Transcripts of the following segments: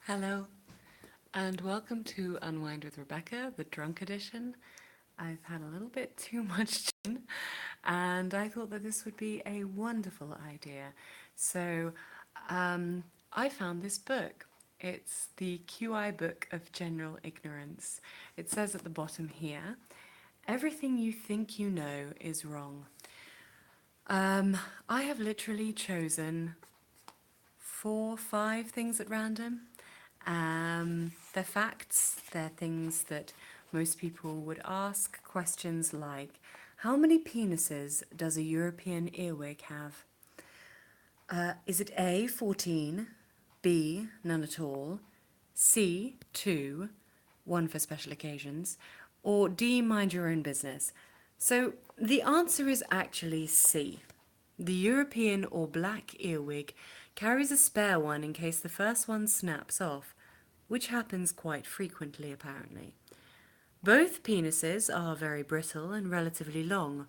Hello, and welcome to Unwind with Rebecca, the drunk edition. I've had a little bit too much gin, and I thought that this would be a wonderful idea. So, I found this book. It's the QI Book of General Ignorance. It says at the bottom here, everything you think you know is wrong. I have literally chosen 4, 5 things at random. They're facts, they're things that most people would ask. Questions like, how many penises does a European earwig have? Is it A, 14, B, none at all, C, 2, one for special occasions, or D, mind your own business? So the answer is actually C. The European or black earwig carries a spare one in case the first one snaps off, which happens quite frequently apparently. Both penises are very brittle and relatively long.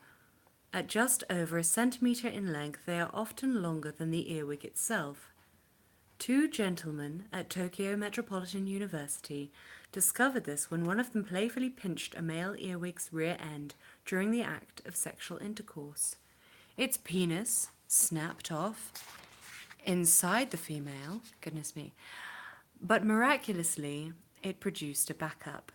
At just over a centimetre in length, they are often longer than the earwig itself. Two gentlemen at Tokyo Metropolitan University discovered this when one of them playfully pinched a male earwig's rear end during the act of sexual intercourse. Its penis snapped off inside the female, goodness me, but miraculously it produced a backup.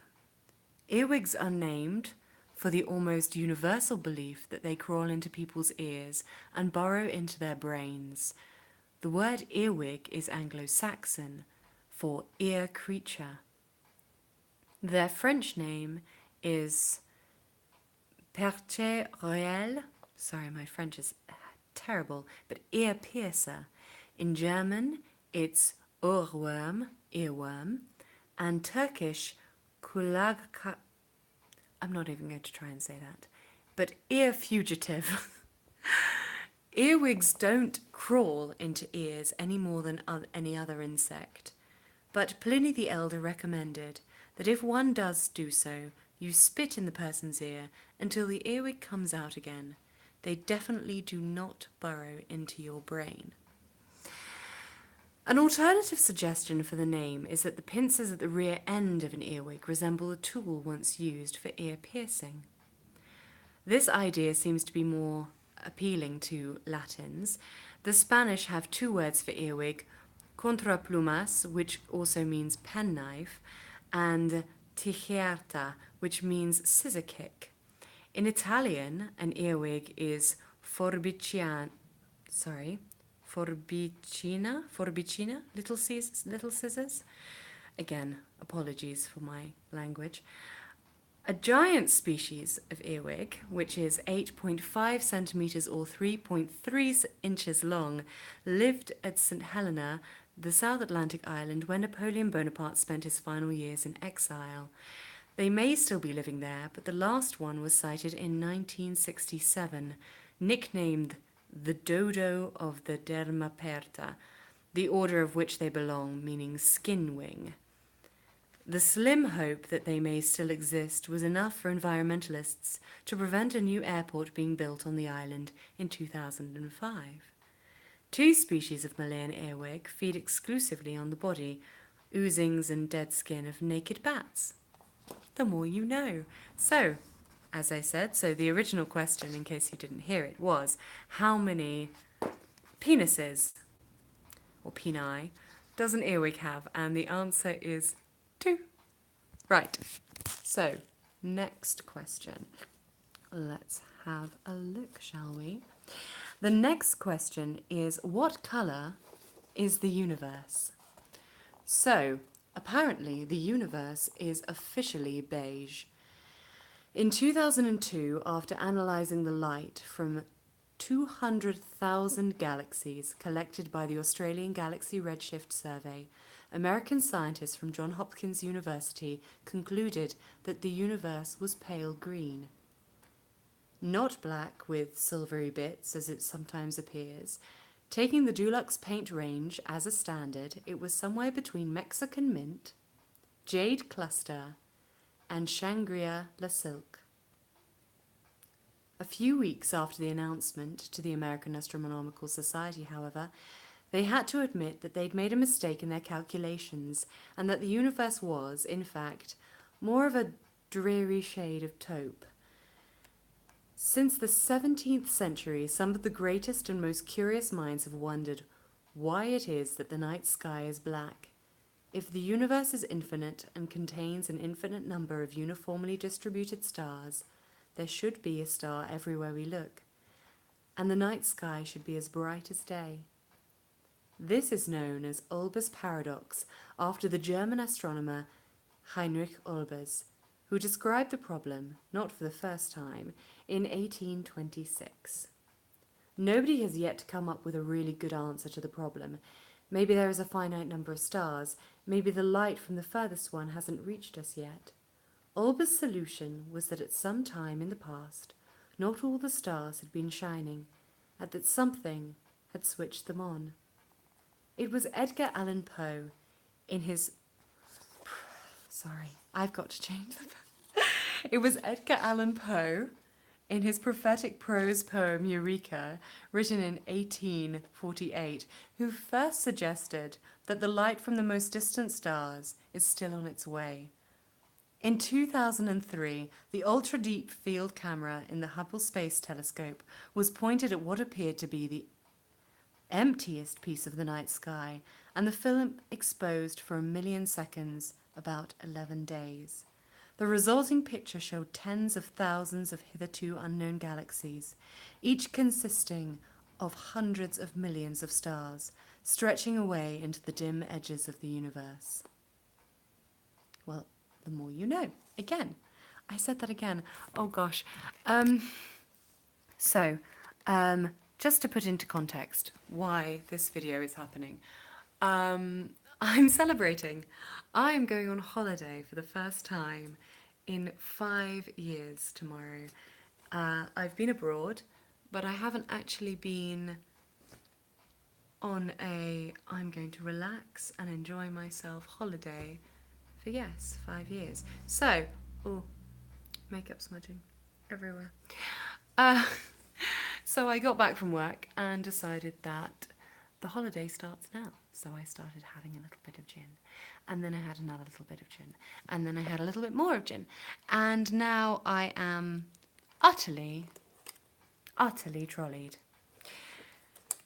Earwigs are named for the almost universal belief that they crawl into people's ears and burrow into their brains. The word earwig is Anglo-Saxon for ear creature. Their French name is perche royale. Sorry, my French is terrible, but ear piercer. In German, it's ohrwurm, earworm, and Turkish kulak. I'm not even going to try and say that, but ear fugitive. Earwigs don't crawl into ears any more than any other insect, but Pliny the Elder recommended that if one does do so, you spit in the person's ear until the earwig comes out again. They definitely do not burrow into your brain. An alternative suggestion for the name is that the pincers at the rear end of an earwig resemble a tool once used for ear piercing. This idea seems to be more appealing to Latins. The Spanish have two words for earwig, contraplumas, which also means penknife, and tijerta, which means scissor kick. In Italian, an earwig is forbicina, little scissors. Again, apologies for my language. A giant species of earwig, which is 8.5 centimetres or 3.3 inches long, lived at St. Helena, the South Atlantic island, when Napoleon Bonaparte spent his final years in exile. They may still be living there, but the last one was sighted in 1967, nicknamed the dodo of the Dermaperta, the order of which they belong, meaning skin wing. The slim hope that they may still exist was enough for environmentalists to prevent a new airport being built on the island in 2005. Two species of Malayan earwig feed exclusively on the body, oozings and dead skin of naked bats. The more you know. So, as I said, the original question, in case you didn't hear it, was how many penises, or peni, does an earwig have? And the answer is 2. Right. So, next question. Let's have a look, shall we? The next question is, what colour is the universe? So, apparently the universe is officially beige. In 2002, after analysing the light from 200,000 galaxies collected by the Australian Galaxy Redshift Survey, American scientists from Johns Hopkins University concluded that the universe was pale green. Not black with silvery bits, as it sometimes appears. Taking the Dulux paint range as a standard, it was somewhere between Mexican mint, jade cluster, and Shangri-La silk. A few weeks after the announcement to the American Astronomical Society, however, They had to admit that they'd made a mistake in their calculations and that the universe was, in fact, more of a dreary shade of taupe. Since the 17th century, some of the greatest and most curious minds have wondered why it is that the night sky is black. If the universe is infinite and contains an infinite number of uniformly distributed stars, there should be a star everywhere we look, and the night sky should be as bright as day. This is known as Olbers' paradox, after the German astronomer Heinrich Olbers, who described the problem, not for the first time, in 1826. Nobody has yet come up with a really good answer to the problem. Maybe there is a finite number of stars, maybe the light from the furthest one hasn't reached us yet. Olbers' solution was that at some time in the past, not all the stars had been shining, and that something had switched them on. It was Edgar Allan Poe in his... Sorry, I've got to change the... It was Edgar Allan Poe in his prophetic prose poem Eureka, written in 1848, who first suggested that the light from the most distant stars is still on its way. In 2003, the ultra-deep field camera in the Hubble Space Telescope was pointed at what appeared to be the emptiest piece of the night sky, and the film exposed for 1 million seconds about 11 days. The resulting picture showed tens of thousands of hitherto unknown galaxies, each consisting of hundreds of millions of stars, stretching away into the dim edges of the universe. Well, the more you know. Again, I said that again. Oh gosh. Just to put into context why this video is happening, I'm celebrating. I'm going on holiday for the first time in 5 years tomorrow. I've been abroad, but I haven't actually been on I'm going to relax and enjoy myself holiday for, 5 years. So, makeup smudging everywhere. So I got back from work and decided that the holiday starts now. So I started having a little bit of gin, and then I had another little bit of gin, and then I had a little bit more of gin, and now I am utterly trolleyed.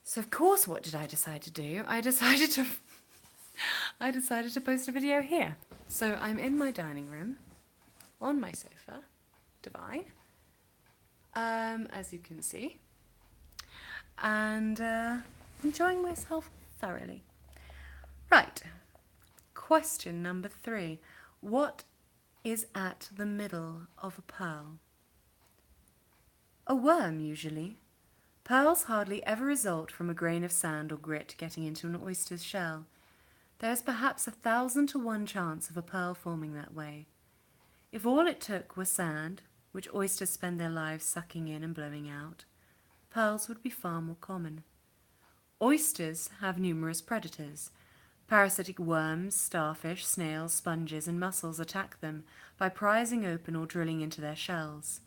So of course, what did I decide to do? I decided to post a video here. So I'm in my dining room, on my sofa, divine, as you can see, and enjoying myself thoroughly. Right, question number 3. What is at the middle of a pearl? A worm, usually. Pearls hardly ever result from a grain of sand or grit getting into an oyster's shell. There is perhaps 1,000 to 1 chance of a pearl forming that way. If all it took was sand, which oysters spend their lives sucking in and blowing out, pearls would be far more common. Oysters have numerous predators. Parasitic worms, starfish, snails, sponges, and mussels attack them by prizing open or drilling into their shells.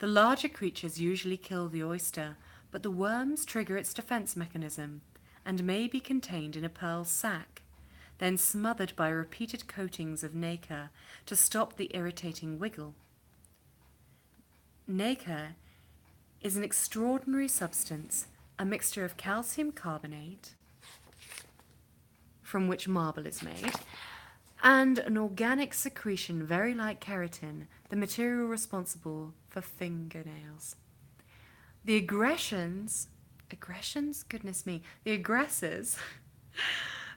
The larger creatures usually kill the oyster, but the worms trigger its defense mechanism and may be contained in a pearl sac, then smothered by repeated coatings of nacre to stop the irritating wiggle. Nacre is an extraordinary substance, a mixture of calcium carbonate, from which marble is made, and an organic secretion very like keratin, the material responsible for fingernails. The aggressors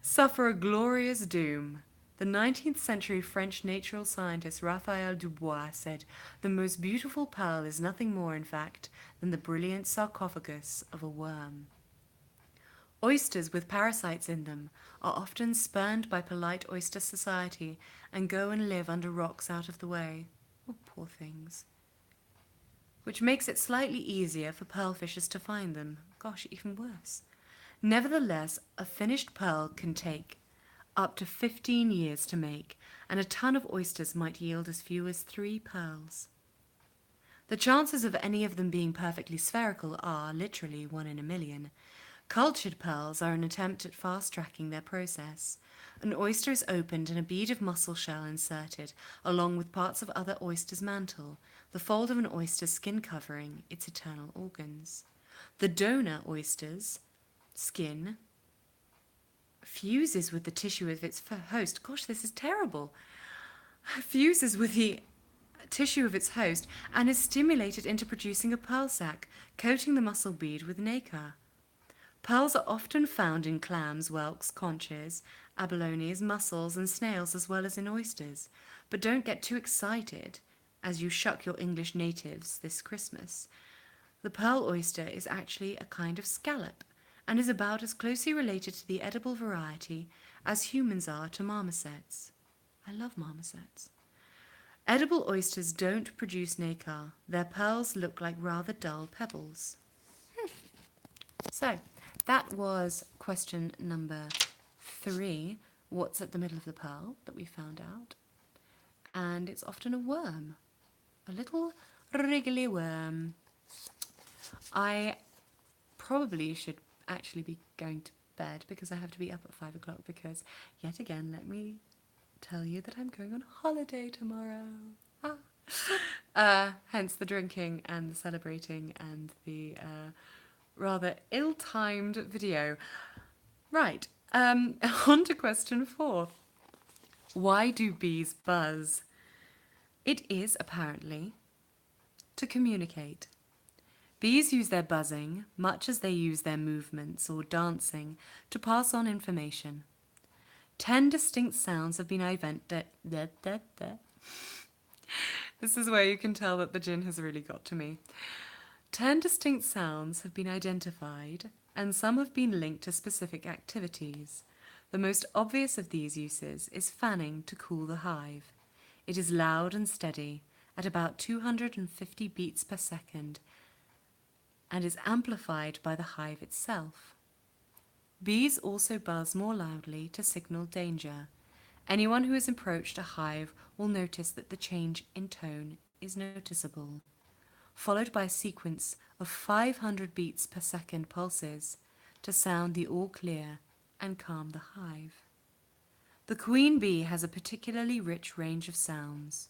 suffer a glorious doom. The 19th century French natural scientist Raphael Dubois said, "The most beautiful pearl is nothing more, in fact, than the brilliant sarcophagus of a worm." Oysters with parasites in them are often spurned by polite oyster society and go and live under rocks out of the way. Oh, poor things. Which makes it slightly easier for pearlfishers to find them. Gosh, even worse. Nevertheless, a finished pearl can take up to 15 years to make, and a ton of oysters might yield as few as 3 pearls. The chances of any of them being perfectly spherical are, literally, 1 in a million, Cultured pearls are an attempt at fast-tracking their process. An oyster is opened and a bead of mussel shell inserted, along with parts of other oyster's mantle, the fold of an oyster's skin covering its internal organs. The donor oyster's skin fuses with the tissue of its host. Gosh, this is terrible. Fuses with the tissue of its host and is stimulated into producing a pearl sac, coating the mussel bead with nacre. Pearls are often found in clams, whelks, conches, abalones, mussels, and snails, as well as in oysters. But don't get too excited as you shuck your English natives this Christmas. The pearl oyster is actually a kind of scallop and is about as closely related to the edible variety as humans are to marmosets. I love marmosets. Edible oysters don't produce nacre. Their pearls look like rather dull pebbles. So, that was question number 3. What's at the middle of the pearl that we found out? And it's often a worm. A little wriggly worm. I probably should actually be going to bed because I have to be up at 5 o'clock because, yet again, let me tell you that I'm going on holiday tomorrow. Hence the drinking and the celebrating and the rather ill-timed video. Right, on to question 4. Why do bees buzz? It is, apparently, to communicate. Bees use their buzzing, much as they use their movements or dancing, to pass on information. 10 distinct sounds have been invented. This is where you can tell that the gin has really got to me. 10 distinct sounds have been identified, and some have been linked to specific activities. The most obvious of these uses is fanning to cool the hive. It is loud and steady, at about 250 beats per second, and is amplified by the hive itself. Bees also buzz more loudly to signal danger. Anyone who has approached a hive will notice that the change in tone is noticeable, followed by a sequence of 500 beats per second pulses to sound the all clear and calm the hive. The queen bee has a particularly rich range of sounds.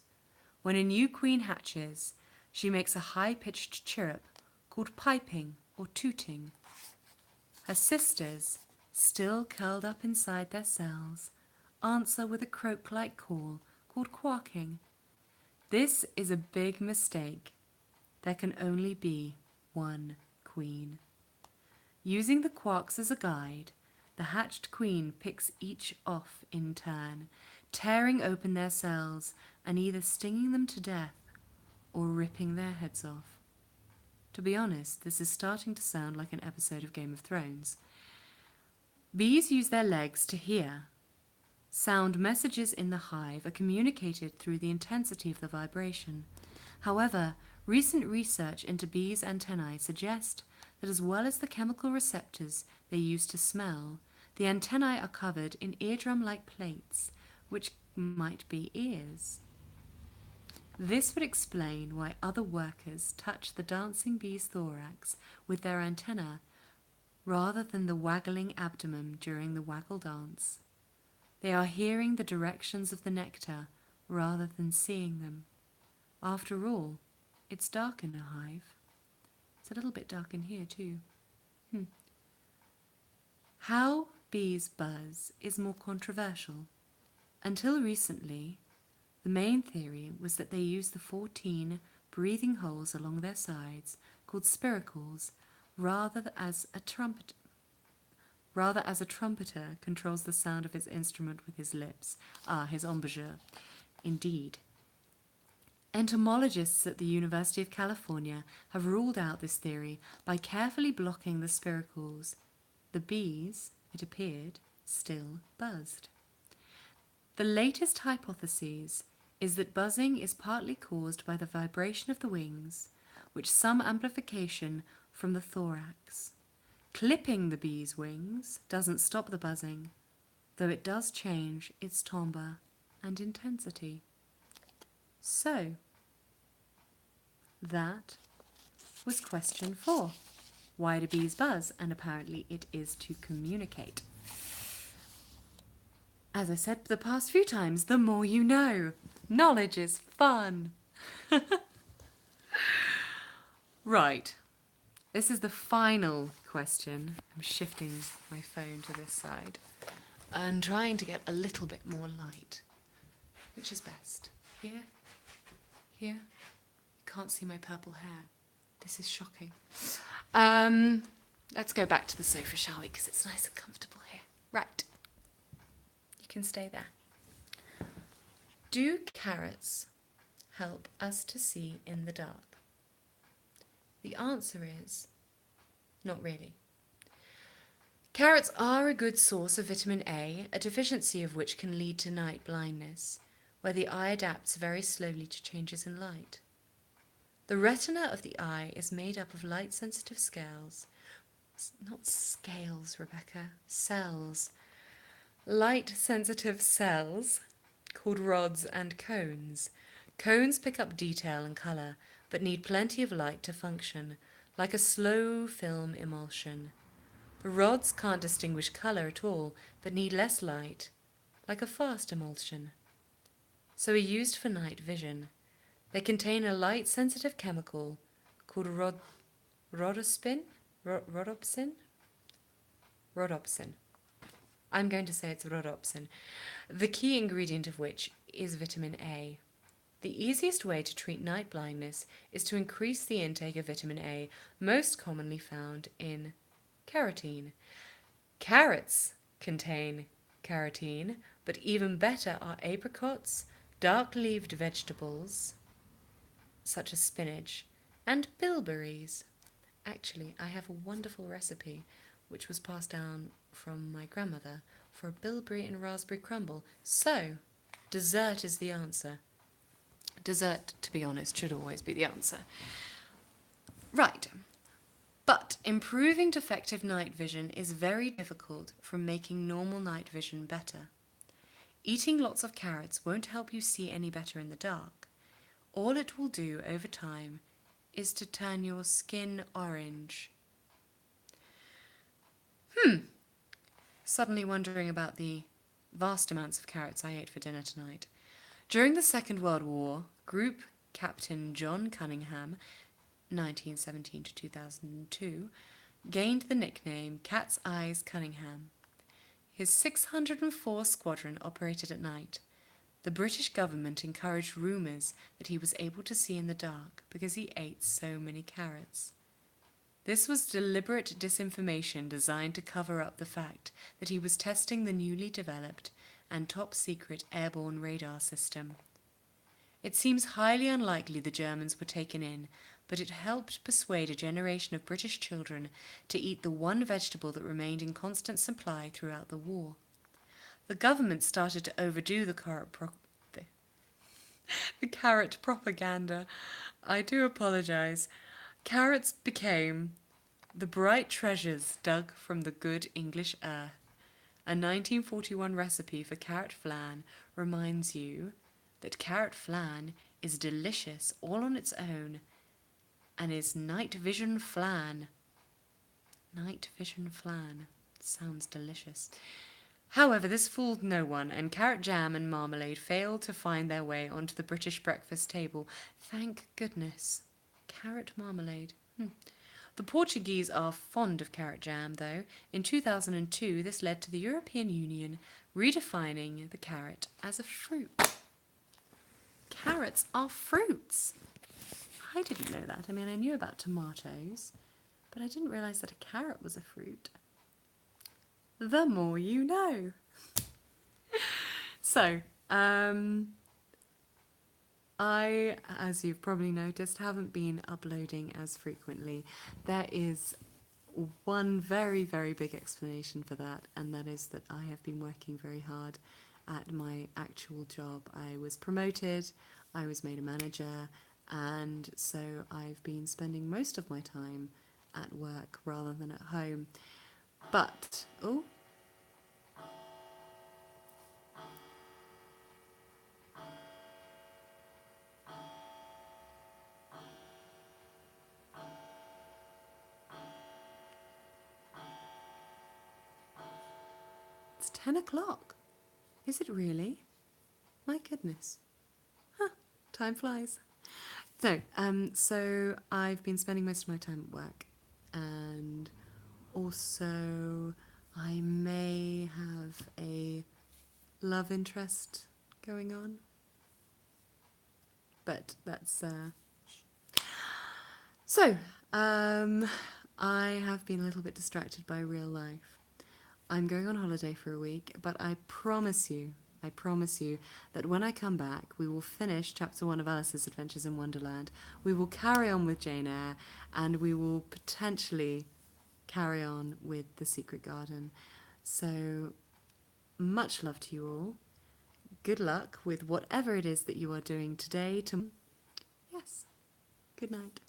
When a new queen hatches, she makes a high-pitched chirrup called piping or tooting. Her sisters, still curled up inside their cells, answer with a croak-like call called quacking. This is a big mistake. There can only be one queen. Using the quarks as a guide, the hatched queen picks each off in turn, tearing open their cells and either stinging them to death or ripping their heads off. To be honest, this is starting to sound like an episode of Game of Thrones. Bees use their legs to hear. Sound messages in the hive are communicated through the intensity of the vibration. However, recent research into bees' antennae suggest that as well as the chemical receptors they use to smell, the antennae are covered in eardrum-like plates, which might be ears. This would explain why other workers touch the dancing bee's thorax with their antenna rather than the waggling abdomen during the waggle dance. They are hearing the directions of the nectar rather than seeing them. After all, it's dark in a hive. It's a little bit dark in here too. How bees buzz is more controversial. Until recently, the main theory was that they use the 14 breathing holes along their sides, called spiracles, rather as a trumpeter controls the sound of his instrument with his lips. His embouchure. Indeed. Entomologists at the University of California have ruled out this theory by carefully blocking the spiracles. The bees, it appeared, still buzzed. The latest hypothesis is that buzzing is partly caused by the vibration of the wings, which some amplification from the thorax. Clipping the bee's wings doesn't stop the buzzing, though it does change its timbre and intensity. So, that was question 4. Why do bees buzz? And apparently it is to communicate. As I said the past few times, the more you know. Knowledge is fun. Right. This is the final question. I'm shifting my phone to this side and trying to get a little bit more light. Which is best? Here? Here? You can't see my purple hair. This is shocking. Let's go back to the sofa, shall we? Because it's nice and comfortable here. Right. You can stay there. Do carrots help us to see in the dark? The answer is not really. Carrots are a good source of vitamin A, a deficiency of which can lead to night blindness, where the eye adapts very slowly to changes in light. The retina of the eye is made up of light-sensitive scales. Not scales, Rebecca. Cells. Light-sensitive cells called rods and cones. Cones pick up detail and colour, but need plenty of light to function, like a slow film emulsion. The rods can't distinguish colour at all, but need less light, like a fast emulsion. So are used for night vision. They contain a light-sensitive chemical called rhodopsin. I'm going to say it's rhodopsin, the key ingredient of which is vitamin A. The easiest way to treat night blindness is to increase the intake of vitamin A, most commonly found in carotene. Carrots contain carotene, but even better are apricots, dark-leaved vegetables, such as spinach, and bilberries. Actually, I have a wonderful recipe which was passed down from my grandmother for a bilberry and raspberry crumble. So, dessert is the answer. Dessert, to be honest, should always be the answer. Right. But improving defective night vision is very difficult from making normal night vision better. Eating lots of carrots won't help you see any better in the dark. All it will do over time is to turn your skin orange. Suddenly wondering about the vast amounts of carrots I ate for dinner tonight. During the Second World War, Group Captain John Cunningham, 1917 to 2002, gained the nickname Cat's Eyes Cunningham. His 604 Squadron operated at night. The British government encouraged rumours that he was able to see in the dark because he ate so many carrots. This was deliberate disinformation designed to cover up the fact that he was testing the newly developed and top-secret airborne radar system. It seems highly unlikely the Germans were taken in, but it helped persuade a generation of British children to eat the one vegetable that remained in constant supply throughout the war. The government started to overdo the carrot propaganda. I do apologise. Carrots became the bright treasures dug from the good English earth. A 1941 recipe for carrot flan reminds you that carrot flan is delicious all on its own and is night vision flan. Night vision flan. Sounds delicious. However, this fooled no one, and carrot jam and marmalade failed to find their way onto the British breakfast table. Thank goodness. Carrot marmalade. The Portuguese are fond of carrot jam, though. In 2002, this led to the European Union redefining the carrot as a fruit. Carrots are fruits. I didn't know that. I mean, I knew about tomatoes, but I didn't realise that a carrot was a fruit. The more you know. So, I, as you've probably noticed, haven't been uploading as frequently. There is one very, very big explanation for that, and that is that I have been working very hard at my actual job. I was promoted, I was made a manager, and so I've been spending most of my time at work rather than at home. But, It's 10 o'clock. Is it really? My goodness. Huh, time flies. So I've been spending most of my time at work, and also I may have a love interest going on, but that's so. I have been a little bit distracted by real life. I'm going on holiday for a week, but I promise you that when I come back, we will finish chapter 1 of Alice's Adventures in Wonderland. We will carry on with Jane Eyre, and we will potentially carry on with The Secret Garden. So, much love to you all. Good luck with whatever it is that you are doing today. Yes. Good night.